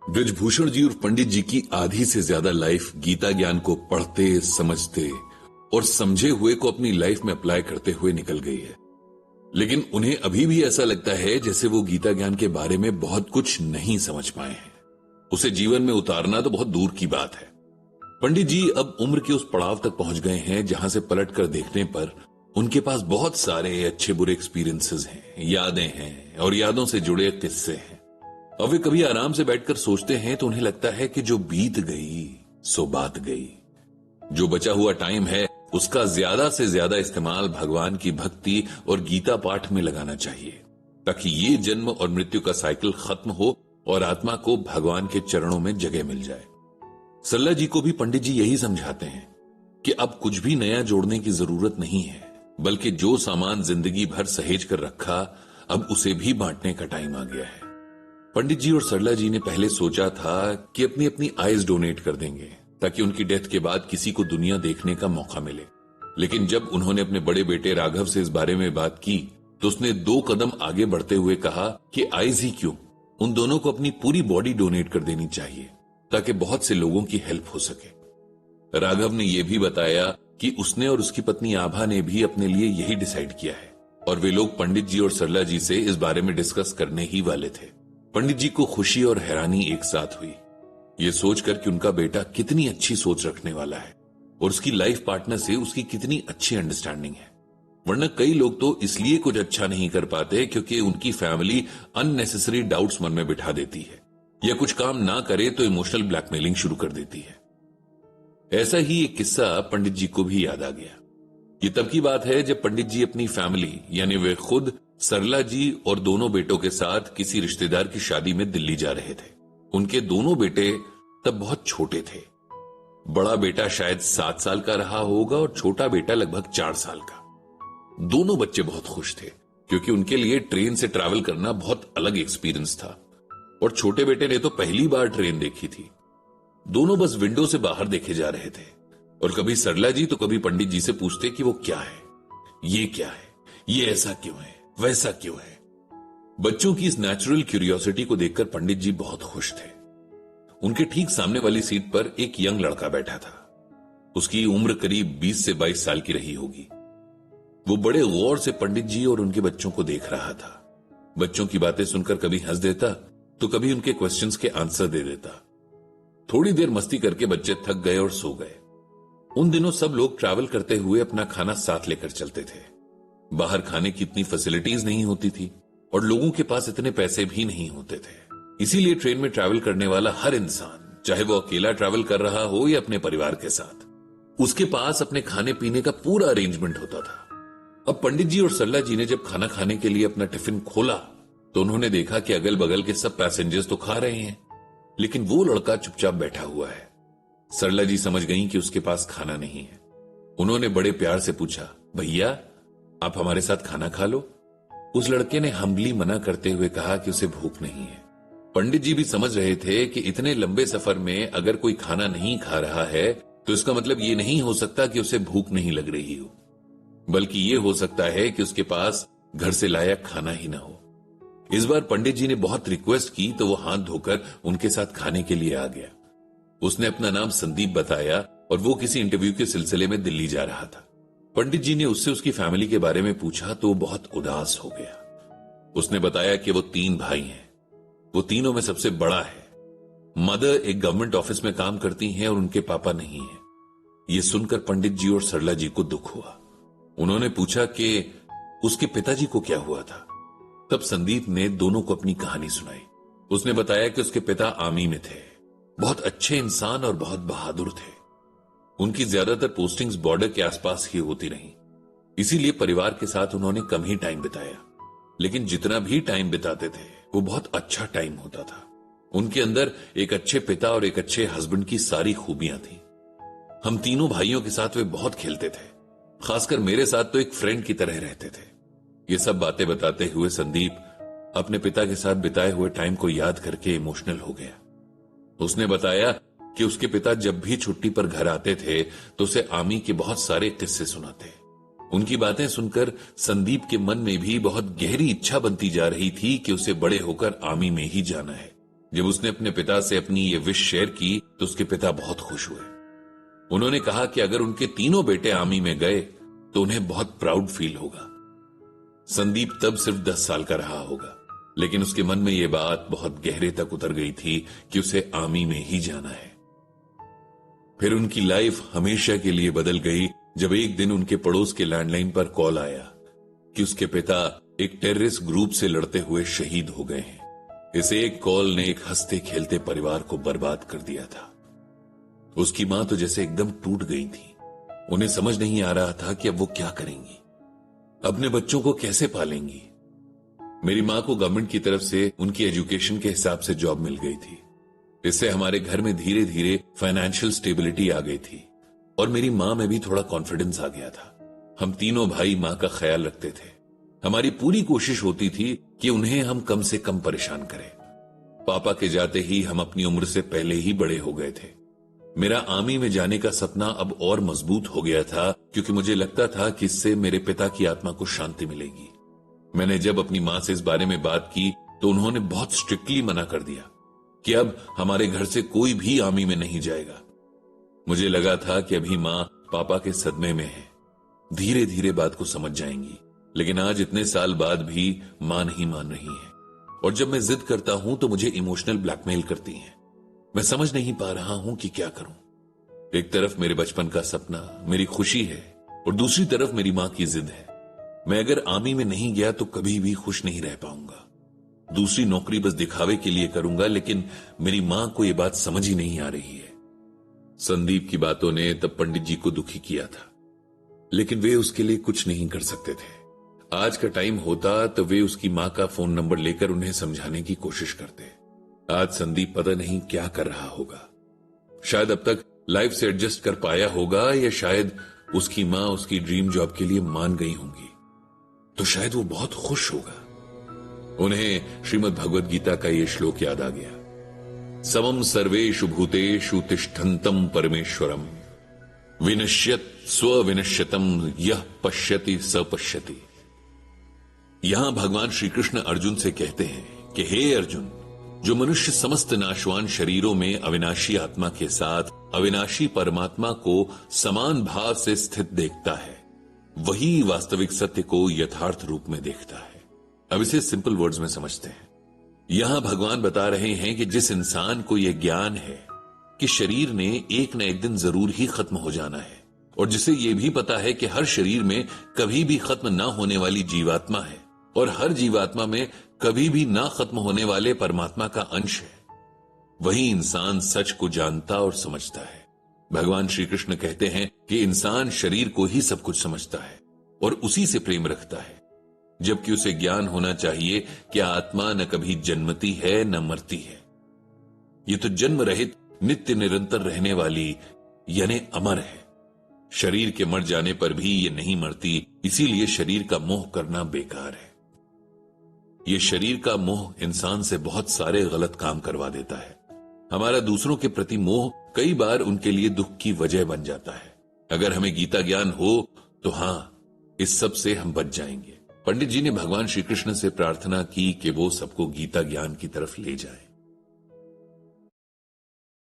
ब्रजभूषण जी और पंडित जी की आधी से ज्यादा लाइफ गीता ज्ञान को पढ़ते, समझते और समझे हुए को अपनी लाइफ में अप्लाई करते हुए निकल गई है। लेकिन उन्हें अभी भी ऐसा लगता है जैसे वो गीता ज्ञान के बारे में बहुत कुछ नहीं समझ पाए हैं। उसे जीवन में उतारना तो बहुत दूर की बात है। पंडित जी अब उम्र के उस पड़ाव तक पहुंच गए हैं जहां से पलट कर देखने पर उनके पास बहुत सारे अच्छे बुरे एक्सपीरियंसेस हैं, यादें हैं और यादों से जुड़े किस्से हैं। अब वे कभी आराम से बैठकर सोचते हैं तो उन्हें लगता है कि जो बीत गई सो बात गई। जो बचा हुआ टाइम है उसका ज्यादा से ज्यादा इस्तेमाल भगवान की भक्ति और गीता पाठ में लगाना चाहिए, ताकि ये जन्म और मृत्यु का साइकिल खत्म हो और आत्मा को भगवान के चरणों में जगह मिल जाए। सरला जी को भी पंडित जी यही समझाते हैं कि अब कुछ भी नया जोड़ने की जरूरत नहीं है, बल्कि जो सामान जिंदगी भर सहेज कर रखा अब उसे भी बांटने का टाइम आ गया है। पंडित जी और सरला जी ने पहले सोचा था कि अपनी अपनी आईज डोनेट कर देंगे ताकि उनकी डेथ के बाद किसी को दुनिया देखने का मौका मिले। लेकिन जब उन्होंने अपने बड़े बेटे राघव से इस बारे में बात की तो उसने 2 कदम आगे बढ़ते हुए कहा कि आईज ही क्यों, उन दोनों को अपनी पूरी बॉडी डोनेट कर देनी चाहिए ताकि बहुत से लोगों की हेल्प हो सके। राघव ने यह भी बताया कि उसने और उसकी पत्नी आभा ने भी अपने लिए यही डिसाइड किया है और वे लोग पंडित जी और सरला जी से इस बारे में डिस्कस करने ही वाले थे। पंडित जी को खुशी और हैरानी एक साथ हुई, ये सोचकर कि उनका बेटा कितनी अच्छी सोच रखने वाला है और उसकी लाइफ पार्टनर से उसकी कितनी अच्छी अंडरस्टैंडिंग है। वरना कई लोग तो इसलिए कुछ अच्छा नहीं कर पाते क्योंकि उनकी फैमिली अननेसेसरी डाउट्स मन में बिठा देती है या कुछ काम ना करे तो इमोशनल ब्लैकमेलिंग शुरू कर देती है। ऐसा ही एक किस्सा पंडित जी को भी याद आ गया। ये तब की बात है जब पंडित जी अपनी फैमिली यानी वे खुद, सरला जी और दोनों बेटों के साथ किसी रिश्तेदार की शादी में दिल्ली जा रहे थे। उनके दोनों बेटे तब बहुत छोटे थे। बड़ा बेटा शायद 7 साल का रहा होगा और छोटा बेटा लगभग 4 साल का। दोनों बच्चे बहुत खुश थे क्योंकि उनके लिए ट्रेन से ट्रैवल करना बहुत अलग एक्सपीरियंस था और छोटे बेटे ने तो पहली बार ट्रेन देखी थी। दोनों बस विंडो से बाहर देखे जा रहे थे और कभी सरला जी तो कभी पंडित जी से पूछते कि वो क्या है, ये क्या है, ये ऐसा क्यों है, वैसा क्यों है। बच्चों की इस नेचुरल क्यूरियोसिटी को देखकर पंडित जी बहुत खुश थे। उनके ठीक सामने वाली सीट पर एक यंग लड़का बैठा था। उसकी उम्र करीब 20 से 22 साल की रही होगी। वो बड़े गौर से पंडित जी और उनके बच्चों को देख रहा था। बच्चों की बातें सुनकर कभी हंस देता तो कभी उनके क्वेश्चंस के आंसर दे देता। थोड़ी देर मस्ती करके बच्चे थक गए और सो गए। उन दिनों सब लोग ट्रैवल करते हुए अपना खाना साथ लेकर चलते थे। बाहर खाने की इतनी फैसिलिटीज नहीं होती थी और लोगों के पास इतने पैसे भी नहीं होते थे। इसीलिए ट्रेन में ट्रैवल करने वाला हर इंसान, चाहे वो अकेला ट्रैवल कर रहा हो या अपने परिवार के साथ, उसके पास अपने खाने पीने का पूरा अरेंजमेंट होता था। अब पंडित जी और सरला जी ने जब खाना खाने के लिए अपना टिफिन खोला तो उन्होंने देखा कि अगल बगल के सब पैसेंजर्स तो खा रहे हैं, लेकिन वो लड़का चुपचाप बैठा हुआ है। सरला जी समझ गईं कि उसके पास खाना नहीं है। उन्होंने बड़े प्यार से पूछा, भैया आप हमारे साथ खाना खा लो। उस लड़के ने हम्बली मना करते हुए कहा कि उसे भूख नहीं है। पंडित जी भी समझ रहे थे कि इतने लंबे सफर में अगर कोई खाना नहीं खा रहा है तो इसका मतलब ये नहीं हो सकता कि उसे भूख नहीं लग रही हो, बल्कि ये हो सकता है कि उसके पास घर से लाया खाना ही ना हो। इस बार पंडित जी ने बहुत रिक्वेस्ट की तो वो हाथ धोकर उनके साथ खाने के लिए आ गया। उसने अपना नाम संदीप बताया और वो किसी इंटरव्यू के सिलसिले में दिल्ली जा रहा था। पंडित जी ने उससे उसकी फैमिली के बारे में पूछा तो वो बहुत उदास हो गया। उसने बताया कि वो 3 भाई हैं। वो तीनों में सबसे बड़ा है। मदर एक गवर्नमेंट ऑफिस में काम करती हैं और उनके पापा नहीं है। ये सुनकर पंडित जी और सरला जी को दुख हुआ। उन्होंने पूछा कि उसके पिताजी को क्या हुआ था। तब संदीप ने दोनों को अपनी कहानी सुनाई। उसने बताया कि उसके पिता आर्मी में थे, बहुत अच्छे इंसान और बहुत बहादुर थे। उनकी ज्यादातर पोस्टिंग्स बॉर्डर के आसपास ही होती रहीं, इसीलिए परिवार के साथ उन्होंने कम ही टाइम बिताया। लेकिन जितना भी टाइम बिताते थे वो बहुत अच्छा टाइम होता था। उनके अंदर एक अच्छे पिता और एक अच्छे हस्बैंड की सारी खूबियां थी। हम तीनों भाइयों के साथ वे बहुत खेलते थे, खासकर मेरे साथ तो एक फ्रेंड की तरह रहते थे। ये सब बातें बताते हुए संदीप अपने पिता के साथ बिताए हुए टाइम को याद करके इमोशनल हो गया। उसने बताया कि उसके पिता जब भी छुट्टी पर घर आते थे तो उसे आर्मी के बहुत सारे किस्से सुनाते। उनकी बातें सुनकर संदीप के मन में भी बहुत गहरी इच्छा बनती जा रही थी कि उसे बड़े होकर आर्मी में ही जाना है। जब उसने अपने पिता से अपनी ये विश शेयर की तो उसके पिता बहुत खुश हुए। उन्होंने कहा कि अगर उनके तीनों बेटे आर्मी में गए तो उन्हें बहुत प्राउड फील होगा। संदीप तब सिर्फ 10 साल का रहा होगा, लेकिन उसके मन में यह बात बहुत गहरे तक उतर गई थी कि उसे आर्मी में ही जाना है। फिर उनकी लाइफ हमेशा के लिए बदल गई जब एक दिन उनके पड़ोस के लैंडलाइन पर कॉल आया कि उसके पिता एक टेररिस्ट ग्रुप से लड़ते हुए शहीद हो गए हैं। इस एक कॉल ने एक हंसते खेलते परिवार को बर्बाद कर दिया था। उसकी मां तो जैसे एकदम टूट गई थी। उन्हें समझ नहीं आ रहा था कि अब वो क्या करेंगी, अपने बच्चों को कैसे पालेंगी। मेरी मां को गवर्नमेंट की तरफ से उनकी एजुकेशन के हिसाब से जॉब मिल गई थी। इससे हमारे घर में धीरे धीरे फाइनेंशियल स्टेबिलिटी आ गई थी और मेरी मां में भी थोड़ा कॉन्फिडेंस आ गया था। हम तीनों भाई मां का ख्याल रखते थे। हमारी पूरी कोशिश होती थी कि उन्हें हम कम से कम परेशान करें। पापा के जाते ही हम अपनी उम्र से पहले ही बड़े हो गए थे। मेरा आर्मी में जाने का सपना अब और मजबूत हो गया था, क्योंकि मुझे लगता था कि इससे मेरे पिता की आत्मा को शांति मिलेगी। मैंने जब अपनी मां से इस बारे में बात की तो उन्होंने बहुत स्ट्रिक्टली मना कर दिया कि अब हमारे घर से कोई भी आर्मी में नहीं जाएगा। मुझे लगा था कि अभी मां पापा के सदमे में है, धीरे धीरे बात को समझ जाएंगी, लेकिन आज इतने साल बाद भी मां नहीं मान रही है। और जब मैं जिद करता हूं तो मुझे इमोशनल ब्लैकमेल करती हैं। मैं समझ नहीं पा रहा हूं कि क्या करूं। एक तरफ मेरे बचपन का सपना, मेरी खुशी है, और दूसरी तरफ मेरी मां की जिद है। मैं अगर आर्मी में नहीं गया तो कभी भी खुश नहीं रह पाऊंगा। दूसरी नौकरी बस दिखावे के लिए करूंगा, लेकिन मेरी मां को यह बात समझ ही नहीं आ रही है। संदीप की बातों ने तब पंडित जी को दुखी किया था, लेकिन वे उसके लिए कुछ नहीं कर सकते थे। आज का टाइम होता तो वे उसकी मां का फोन नंबर लेकर उन्हें समझाने की कोशिश करते। आज संदीप पता नहीं क्या कर रहा होगा। शायद अब तक लाइफ से एडजस्ट कर पाया होगा, या शायद उसकी मां उसकी ड्रीम जॉब के लिए मान गई होंगी, तो शायद वो बहुत खुश होगा। उन्हें श्रीमद् भगवद गीता का ये श्लोक याद आ गया, समम सर्वेषु भूतेषु तिष्ठन्तं परमेश्वरम विनश्यत स्वविनश्यतम यह पश्यति स पश्यति। यहां भगवान श्री कृष्ण अर्जुन से कहते हैं कि हे अर्जुन, जो मनुष्य समस्त नाशवान शरीरों में अविनाशी आत्मा के साथ अविनाशी परमात्मा को समान भाव से स्थित देखता है, वही वास्तविक सत्य को यथार्थ रूप में देखता है। अब इसे सिंपल वर्ड्स में समझते हैं। यहां भगवान बता रहे हैं कि जिस इंसान को यह ज्ञान है कि शरीर ने एक न एक दिन जरूर ही खत्म हो जाना है, और जिसे यह भी पता है कि हर शरीर में कभी भी खत्म ना होने वाली जीवात्मा है, और हर जीवात्मा में कभी भी ना खत्म होने वाले परमात्मा का अंश है, वही इंसान सच को जानता और समझता है। भगवान श्री कृष्ण कहते हैं कि इंसान शरीर को ही सब कुछ समझता है और उसी से प्रेम रखता है, जबकि उसे ज्ञान होना चाहिए कि आत्मा न कभी जन्मती है न मरती है। ये तो जन्म रहित नित्य निरंतर रहने वाली यानी अमर है। शरीर के मर जाने पर भी ये नहीं मरती, इसीलिए शरीर का मोह करना बेकार है। ये शरीर का मोह इंसान से बहुत सारे गलत काम करवा देता है। हमारा दूसरों के प्रति मोह कई बार उनके लिए दुख की वजह बन जाता है। अगर हमें गीता ज्ञान हो तो हां, इस सब से हम बच जाएंगे। पंडित जी ने भगवान श्री कृष्ण से प्रार्थना की कि वो सबको गीता ज्ञान की तरफ ले जाए।